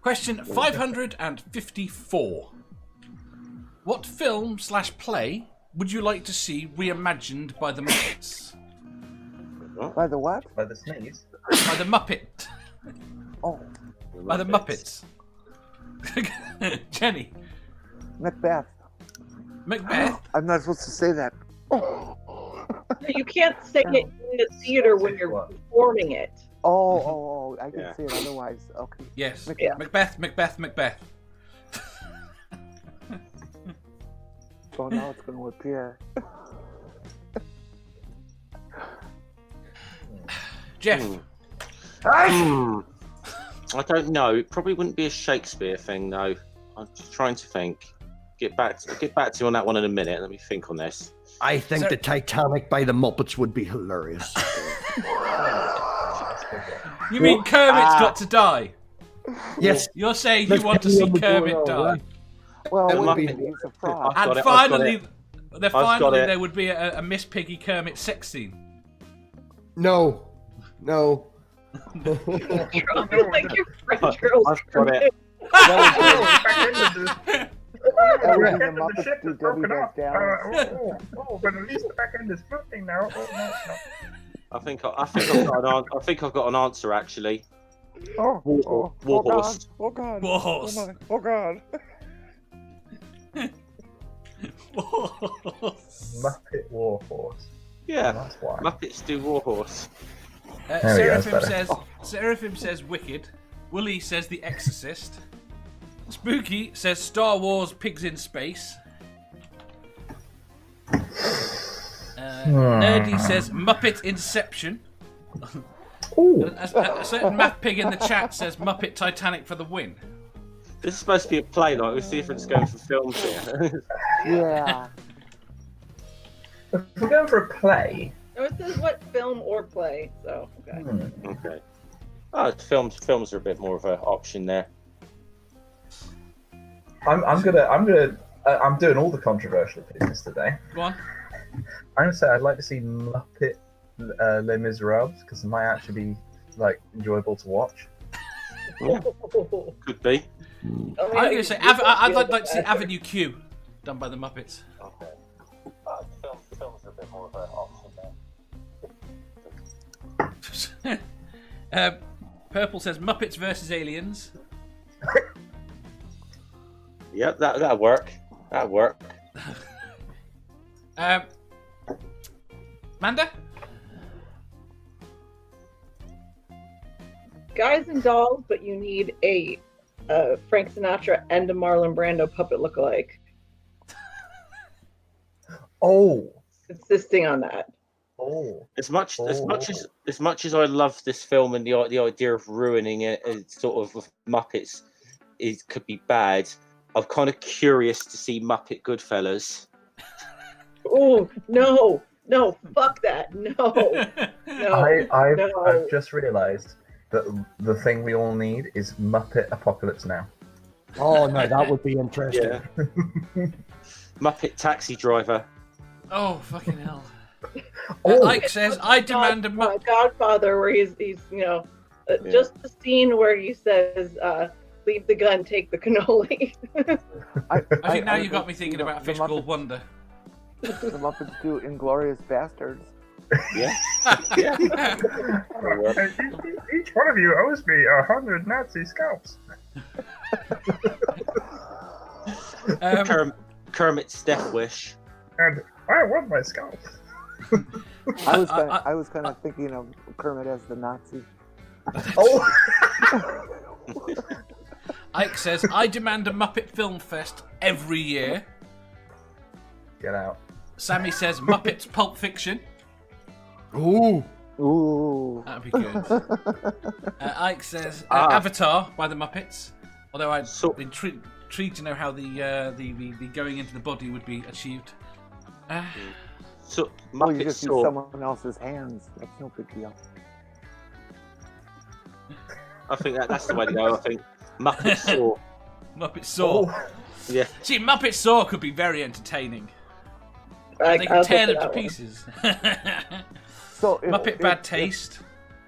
Question 554. What film/play would you like to see reimagined by the Muppets? By the what? By the sneeze. By the Muppet. Oh. By the Muppets. Jenny. Macbeth. Macbeth? I'm not supposed to say that. Oh. You can't say it in the theater when you're performing it. Oh, I can say it otherwise. Okay. Yes. Macbeth. Macbeth. So now it's going to appear. Jeff. I don't know. It probably wouldn't be a Shakespeare thing, though. I'm just trying to think. Get back to you on that one in a minute. Let me think on this. I think the Titanic by the Muppets would be hilarious. You mean Kermit's got to die? Yes. You're saying you want to see Kermit die? Well, The it would be Muppet- he's a fraud. And finally, there would be a Miss Piggy Kermit sex scene. No. Like your French girls. I've got it. That would be the Muppets do Debbie Does Dallas. But at least the back end is floating now. Oh, no. I think I've got an answer actually. Warhorse. Oh God. Warhorse. Oh God. Muppet Warhorse. Yeah, That's why. Muppets do Warhorse. Seraphim says Wicked. Willie says The Exorcist. Spooky says Star Wars Pigs in Space. Nerdy says Muppet Inception. A certain math pig in the chat says Muppet Titanic for the win. This is supposed to be a play, though. Let's see if it's going for films here. Yeah. If we're going for a play. No, it says what film or play. So okay. Okay. Oh, films are a bit more of an option there. I'm doing all the controversial pieces today. Go on. I'm gonna say I'd like to see Muppet Les Miserables because it might actually be like enjoyable to watch. Yeah. Could be. I'm going to say I'd like to see Avenue Q done by the Muppets. Okay. Films are a bit more of an option there. Purple says Muppets versus Aliens. Yep, that'll work. That'll work. Manda? Guys and Dolls, but you need a Frank Sinatra and a Marlon Brando puppet lookalike. Oh. Insisting on that. Oh. As much as I love this film and the idea of ruining it, sort of with Muppets, it could be bad. I'm kind of curious to see Muppet Goodfellas. Oh no, fuck that, no. I've just realised that the thing we all need is Muppet Apocalypse Now. Oh no, that would be interesting. Yeah. Muppet Taxi Driver. Oh fucking hell! Oh. Ike says, "I demand a Muppet." Godfather, where he's just the scene where he says, "Leave the gun, take the cannoli." I think now you got me thinking about a fish called Wonder. The Muppets do Inglorious Bastards. Yeah. Each one of you owes me 100 Nazi scalps. Kermit's Death Wish. And I want my scalp. I was kind of thinking of Kermit as the Nazi. Oh. Ike says, "I demand a Muppet Film Fest every year." Get out. Sammy says, "Muppets Pulp Fiction." Ooh. That'd be good. Ike says, "Avatar" by the Muppets. Although I'm intrigued to know how the going into the body would be achieved. So Muppet you just use someone else's hands. That's no big deal. I think that's the way to go. I think Muppet Saw. Muppet Saw. Oh. Yeah. See, Muppet Saw could be very entertaining. They can tear them to pieces. So Muppet Bad Taste.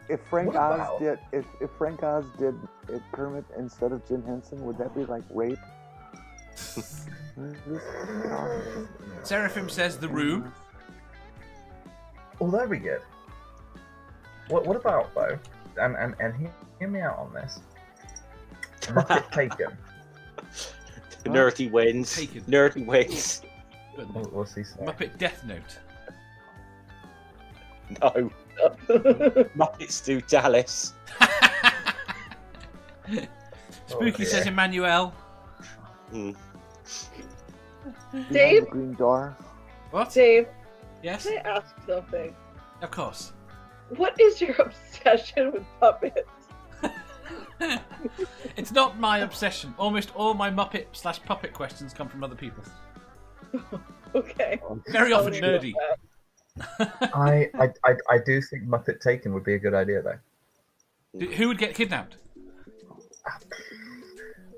if Frank Oz did it Kermit instead of Jim Henson, would that be like rape? Seraphim says The Room. Oh, there we go. What about though? And hear me out on this. Muppet Taken. Nerdy wins. Taken. Nerdy wins. What's he saying? Muppet Death Note. No. Muppets do Dallas. Spooky says Emmanuel. Dave? The Green Door. What? Dave, Yes? can I ask something? Of course. What is your obsession with puppets? It's not my obsession. Almost all my Muppet/puppet questions come from other people. Okay. Very often nerdy. I do think Muppet Taken would be a good idea though. Who would get kidnapped?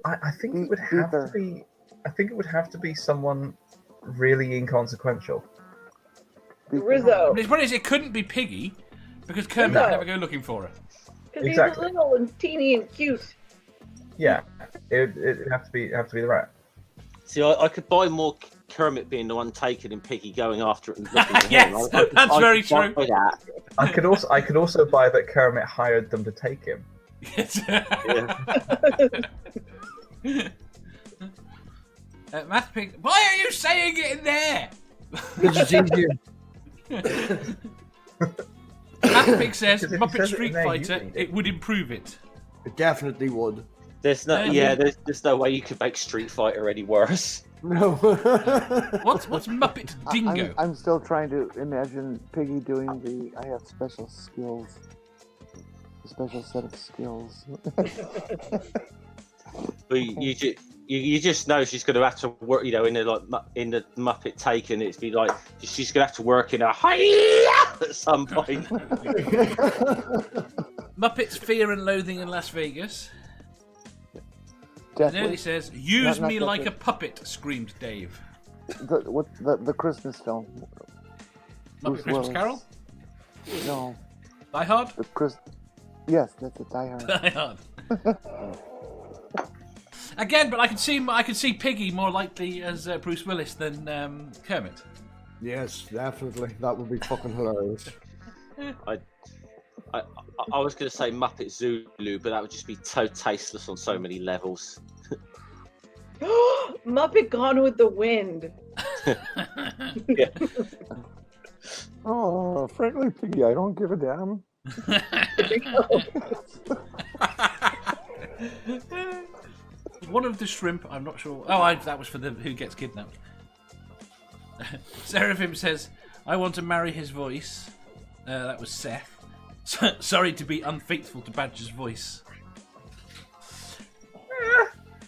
I think it would have to be. I think it would have to be someone really inconsequential. Rizzo. But the point is, it couldn't be Piggy because Kermit would never go looking for her. Because Exactly. he's little and teeny and cute. Yeah, it'd have to be the rat. See, I could buy more Kermit being the one taken and Piggy going after it and looking for Yes, him. that's very could buy true. that. I could also buy that Kermit hired them to take him. Yes. Yeah. Math Pig, why are you saying it in there? Because it's easier. Math Pig says Because if he Muppet says it Street in there, you Fighter, read it. it would improve it. It definitely would. There's no way you could make Street Fighter any worse. No. What's Muppet Dingo? I'm still trying to imagine Piggy doing the. I have special skills. A special set of skills. But you just know she's going to have to work, in the Muppet Taken. It'd be like she's going to have to work in a at some point. Muppets Fear and Loathing in Las Vegas. Definitely. Nerdy says, "Use Not me like a Deathly. puppet," screamed Dave. The Christmas film? Muppet Bruce Christmas Willis. Carol? No, Die Hard? Yes, that's a Die Hard. Die Hard. Again, but I could see Piggy more likely as Bruce Willis than Kermit. Yes, definitely. That would be fucking hilarious. I was going to say Muppet Zulu, but that would just be so tasteless on so many levels. Muppet Gone with the Wind. Yeah. Oh, frankly, Piggy, I don't give a damn. One of the shrimp, I'm not sure. Oh, that was for the who gets kidnapped. Seraphim says, "I want to marry his voice." That was Seth. Sorry to be unfaithful to Badger's voice.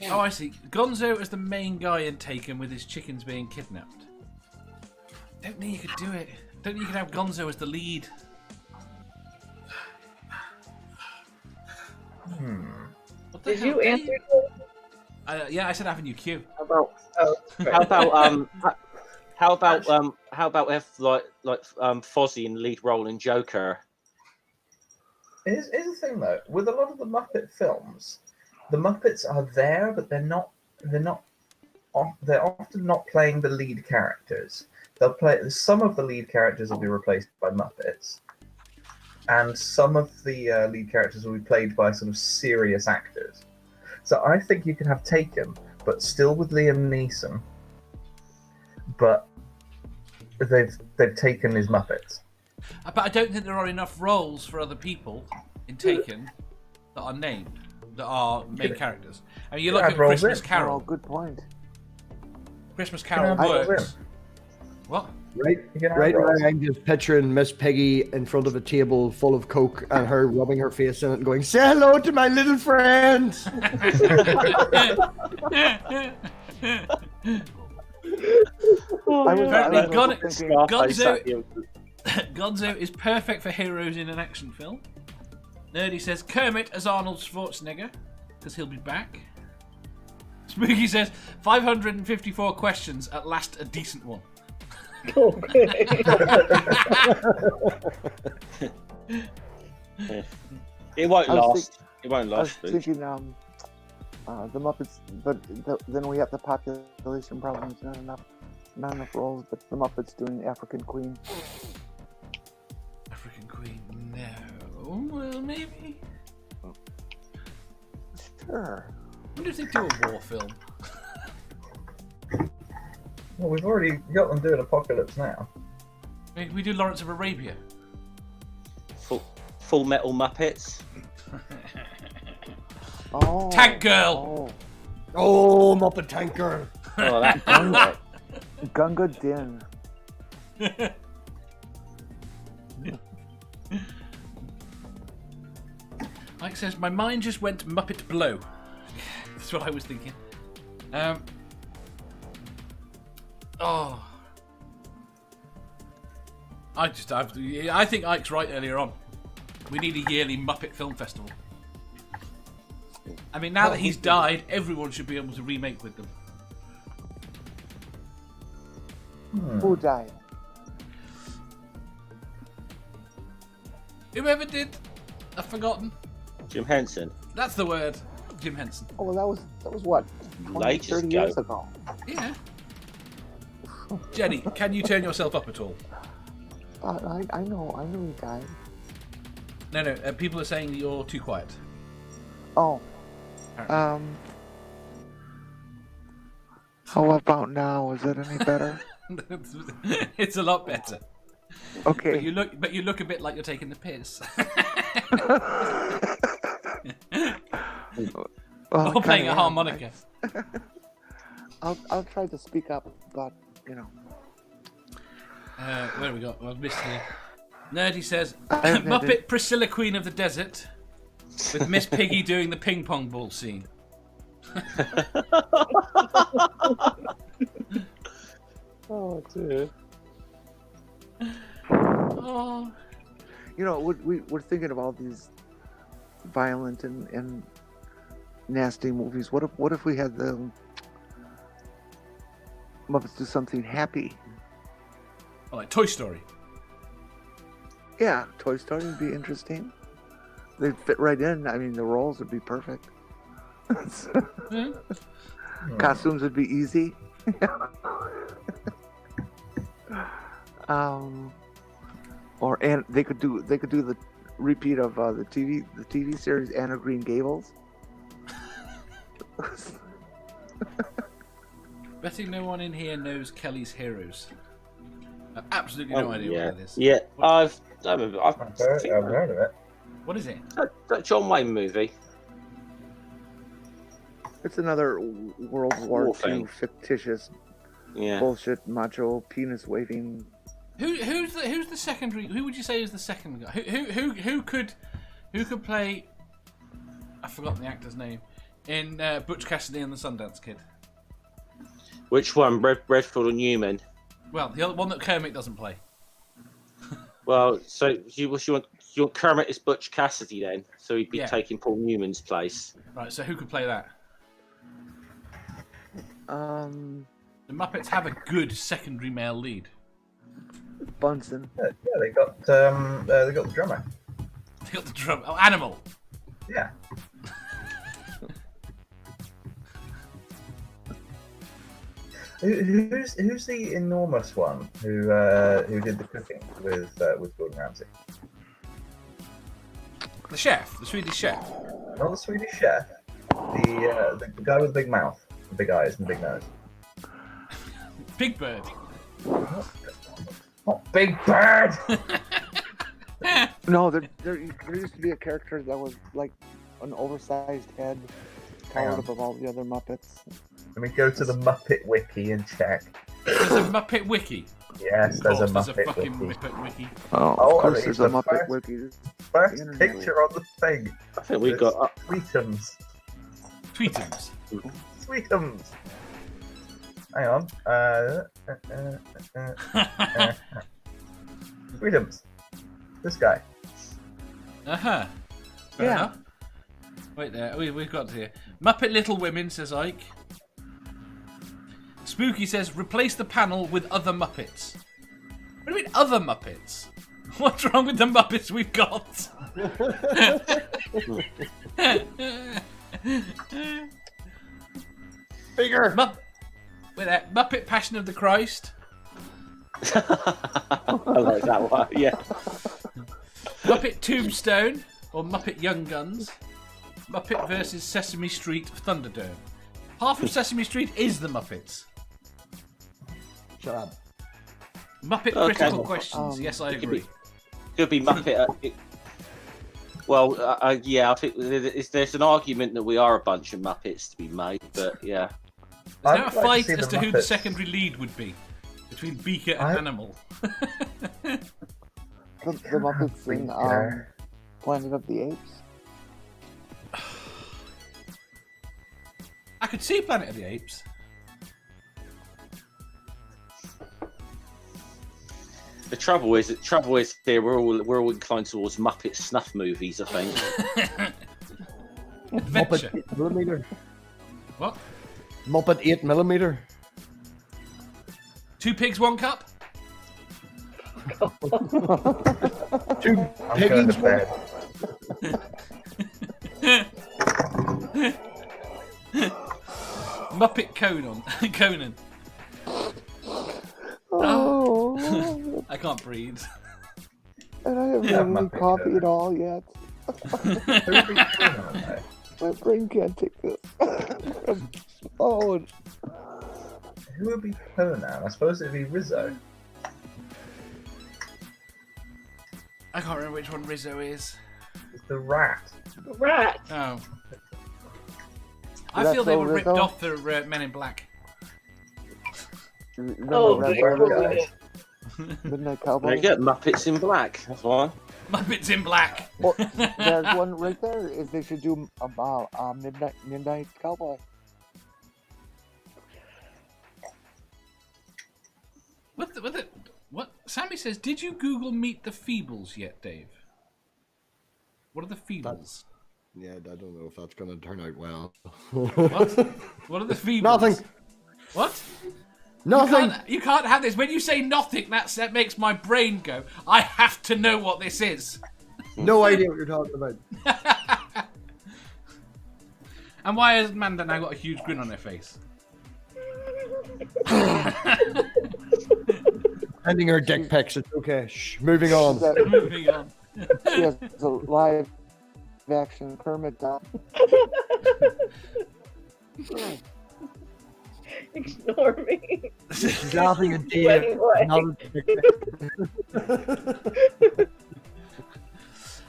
Oh, I see. Gonzo as the main guy in Taken with his chickens being kidnapped. Don't think you could do it. Don't think you could have Gonzo as the lead. What the Did hell, you Dave? answer? Yeah, I said Avenue Q. How about if Fozzie in the lead role in Joker? Here's the thing though, with a lot of the Muppet films, the Muppets are there, but they're often not playing the lead characters. They'll play some of the lead characters will be replaced by Muppets, and some of the lead characters will be played by sort of serious actors. So I think you could have Taken, but still with Liam Neeson, but they've taken his Muppets. But I don't think there are enough roles for other people in Taken that are named, that are main characters. I mean, you look at Christmas Oh, Carol. good point. Christmas Carol Can I have works. What? Right now, I'm just picturing Miss Piggy in front of a table full of Coke and her rubbing her face in it and going, "Say hello to my little friends." Gonzo is perfect for heroes in an action film. Nerdy says Kermit as Arnold Schwarzenegger, because he'll be back. Spooky says 554 questions, at last a decent one. It won't I was last. It won't I was last. Booch. thinking, the Muppets, but then we have the population problem. There's not enough roles. But the Muppets doing African Queen. African Queen, no. Well, maybe. Sure. I wonder if they do a war film. Well, we've already got them doing Apocalypse Now. We do Lawrence of Arabia. Full Metal Muppets. Oh. Tank Girl. Oh, Muppet Tank Girl. Oh, that. Oh. Gunga Din. Mike says, my mind just went Muppet Blow. That's what I was thinking. Oh. I think Ike's right earlier on. We need a yearly Muppet Film Festival. I mean, now that he's died, everyone should be able to remake with them. Who died? Whoever did, I've forgotten. Jim Henson. That's the word. Jim Henson. Oh, well, that was what? 20, Ages 30 ago. years ago. Yeah. Jenny, can you turn yourself up at all? I know he died. No. People are saying you're too quiet. Oh. Apparently. How about now? Is it any better? It's a lot better. Okay. But you look a bit like you're taking the piss. Well, Or playing a kinda am. harmonica. I'll try to speak up, but Where have we got? Well, I've missed here. Nerdy says, I've Muppet edited- Priscilla Queen of the Desert with Miss Piggy doing the ping pong ball scene. Oh dear. Oh. we're thinking of all these violent and nasty movies. What if we had the Muppets do something happy? Oh, like Toy Story. Yeah, Toy Story would be interesting. They'd fit right in. I mean, the roles would be perfect. Yeah. Costumes would be easy. And they could do the repeat of the TV series Anne of Green Gables. Betting no one in here knows Kelly's Heroes. I've absolutely no idea yeah. what that is. Yeah, I've I've heard of it. What is it? that John Wayne movie. It's another World War War II thing. fictitious Yeah. bullshit macho penis waving. Who's the secondary? Who would you say is the second guy? Who could play? I've forgotten the actor's name in Butch Cassidy and the Sundance Kid. Which one? Redford or Newman? Well, the other one that Kermit doesn't play. Well, so you want Kermit as Butch Cassidy then? So he'd be Yeah. taking Paul Newman's place. Right. So who could play that? The Muppets have a good secondary male lead. Bunsen. Yeah, they got the drummer. They got the drum. Oh, Animal. Yeah. Who's the enormous one who did the cooking with Gordon Ramsay? The chef, the Swedish chef. Not the Swedish chef. The guy with the big mouth, the big eyes, and the big nose. Big Bird. Not Big Bird. No, there used to be a character that was like an oversized head, towered above all the other Muppets. Let me go to the Muppet Wiki and check. There's a Muppet Wiki. Yes, there's a Of course, Muppet there's a fucking Wiki. Muppet Wiki. Oh, Oh, of course it's there's a the Muppet first- Wiki. First Internet. picture on the thing. I think we got. Tweetums. Tweetums. Tweetums. Hang on. Tweetums. This guy. Uh-huh. Fair Yeah. enough. Wait there, we've got here. Muppet Little Women, says Ike. Spooky says, replace the panel with other Muppets. What do you mean, other Muppets? What's wrong with the Muppets we've got? Bigger. Muppet Passion of the Christ. I like that one. Yeah. Muppet Tombstone or Muppet Young Guns. Muppet versus Sesame Street Thunderdome. Half of Sesame Street is the Muppets. Shut up. Muppet Okay. Critical Questions. Yes, I agree. Could be Muppet. Well, yeah, I think there's an argument that we are a bunch of Muppets to be made, but yeah. There's now a I'd like to fight see as the to who the Muppets. secondary lead would be between Beaker and Animal. The Muppets in Planet of the Apes. I could see Planet of the Apes. The trouble is here we're all inclined towards Muppet snuff movies, I think. Adventure. Muppet 8mm. What? Muppet 8mm. 2 pigs, 1 cup? 2 I'm going piggies. to bed. Muppet Conan. Conan. Oh, I can't breathe. and I haven't Yeah, had any Muppet coffee Conan. at all yet. Who would be Conan, though? My brain can't take this. Oh, Who would be Conan? I suppose it'd be Rizzo. I can't remember which one Rizzo is. It's the rat. Rat. Oh. I That's feel they so were ripped Rizzo? off the Men in Black. Oh, Red dear. Red guys. Midnight There Cowboy. you go, Muppets in Black. That's one. Muppets in Black. Well, there's one right there. Is they should do Midnight Cowboy. What? Sammy says, did you Google Meet the Feebles yet, Dave? What are the Feebles? Yeah, I don't know if that's going to turn out well. What? What are the Feebles? Nothing. What? Nothing. You can't have this. When you say nothing, that makes my brain go, I have to know what this is. No idea what you're talking about. And why has Amanda now got a huge grin on her face? Sending her dick pics. It's okay. Shh. Moving on. Moving on. She has a live action Kermit doll. Ignore me. She's laughing at Dave. Anyway.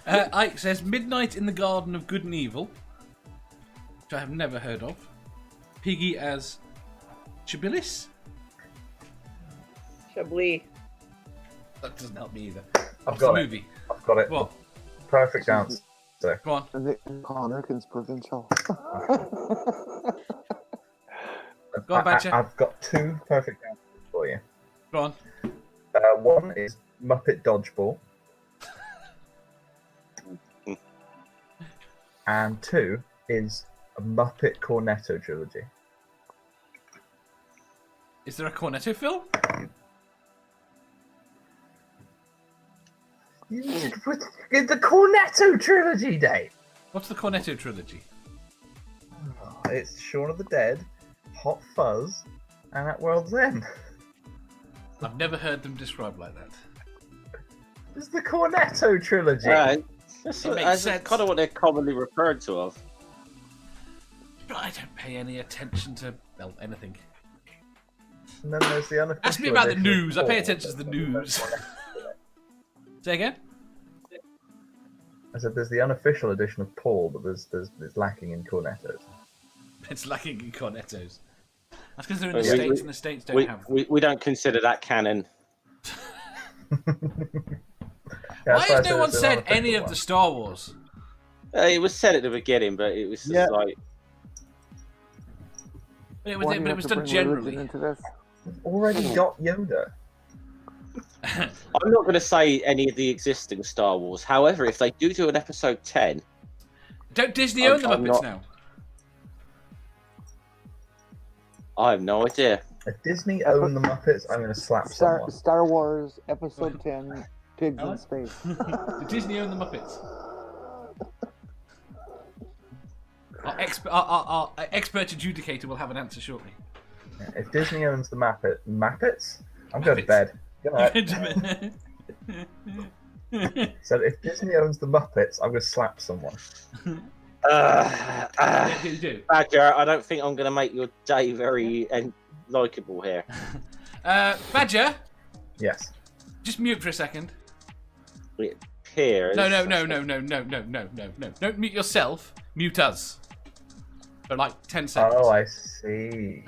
Ike says, Midnight in the Garden of Good and Evil, which I have never heard of. Piggy as Chibilis? Chablis. That doesn't help me either. I've What's the got it. movie? I've got it. What? Perfect answer. Go on. And Connerkins Provincial. Go on, Badger. I've got 2 perfect answers for you. Go on. One is Muppet Dodgeball. And 2 is a Muppet Cornetto trilogy. Is there a Cornetto film? The Cornetto trilogy, Dave! What's the Cornetto trilogy? It's Shaun of the Dead, Hot Fuzz, and At World's End. I've never heard them described like that. It's the Cornetto trilogy. Right. It makes That's sense. kind of what they're commonly referred to of. But I don't pay any attention to, well, anything. And then there's the unofficial. Ask me about the edition of news. I pay Paul. attention to the news. Say again? I said there's the unofficial edition of Paul, but there's lacking in cornettos. It's lacking in Cornettos. That's because they're in the We- States and the States don't have them. We don't consider that canon. Yeah, Why that's has I no one it's an said unofficial any of one. the Star Wars? It was said at the beginning, but it was just Yeah. like But it Why was, do you but it have was to done bring generally. religion into this? We've already got Yoda. I'm not going to say any of the existing Star Wars. However, if they do an episode 10, Don't Disney own the I'm Muppets not- now? I have no idea. If Disney own the Muppets, I'm going to slap someone. Star Wars Episode 10 Pigs Hello? in space. Do Disney own the Muppets? Our expert adjudicator will have an answer shortly. If Disney owns the Muppets, I'm going to bed. Good night. So if Disney owns the Muppets, I'm going to slap someone. Do. Badger, I don't think I'm going to make your day very likeable here. Badger, Yes. just mute for a second. It appears. No. Don't mute yourself. Mute us. For like 10 seconds. Oh, I see.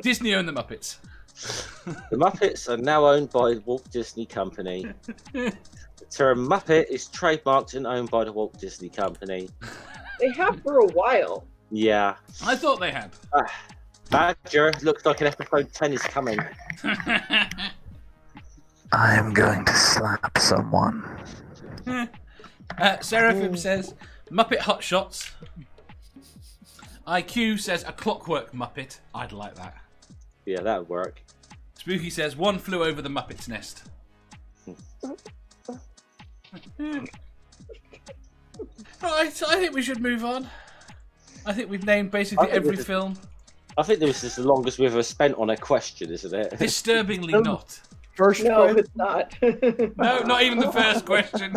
Disney own the Muppets. The Muppets are now owned by the Walt Disney Company. The term Muppet is trademarked and owned by the Walt Disney Company. They have for a while. Yeah. I thought they had. Badger, looks like an episode 10 is coming. I'm going to slap someone. Seraphim says Muppet Hot Shots. IQ says a Clockwork Muppet. I'd like that. Yeah, that would work. Spooky says One Flew Over the Muppet's Nest. Right, I think we should move on. I think we've named basically every film. I think this is the longest we've ever spent on a question, isn't it? Disturbingly not. First No, question. it's not. No, not even the first question.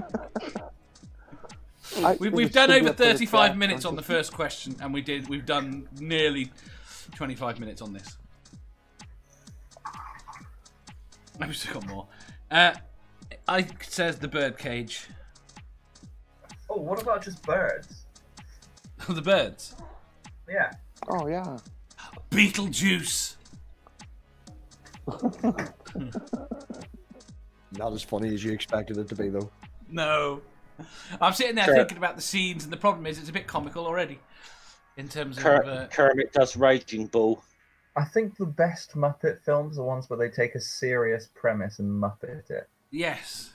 I think We've it done should be over up for the 35 draft, minutes don't on the you? first question, and we've done nearly 25 minutes on this. I've still got more. I says the birdcage. Oh, what about just birds? The birds. Yeah. Oh yeah. Beetlejuice. Not as funny as you expected it to be, though. No. I'm sitting there Sure. thinking about the scenes, and the problem is it's a bit comical already. In terms of... Kermit does Raging Bull. I think the best Muppet films are ones where they take a serious premise and Muppet it. yes.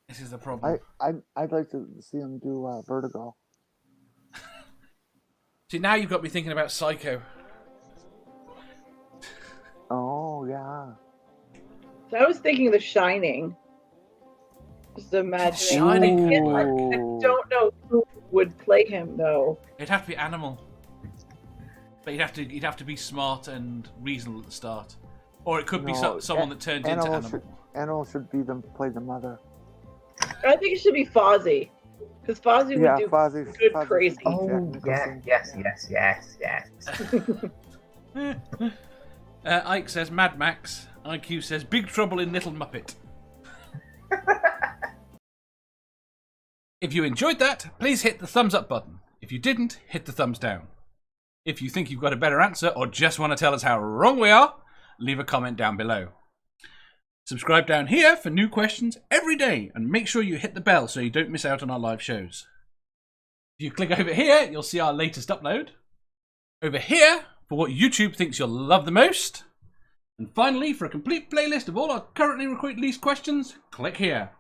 This is the problem. I'd like to see him do Vertigo. See, now you've got me thinking about Psycho. Oh yeah. So I was thinking The Shining. Just imagining. Shining could I Ooh. don't know who would play him though. It'd have to be Animal. But you'd have to be smart and reasonable at the start. Or it could be No, someone that turns into Animal. Animal should be them play the mother. I think it should be Fozzie, because Fozzie Yeah, would do Fozzie. good Fozzie crazy. Jack Oh, Nicholson. yes. Ike says Mad Max. IQ says Big Trouble in Little Muppet. If you enjoyed that, please hit the thumbs up button. If you didn't, hit the thumbs down. If you think you've got a better answer or just want to tell us how wrong we are, leave a comment down below. Subscribe down here for new questions every day and make sure you hit the bell so you don't miss out on our live shows. If you click over here, you'll see our latest upload. Over here, for what YouTube thinks you'll love the most. And finally, for a complete playlist of all our currently released questions, click here.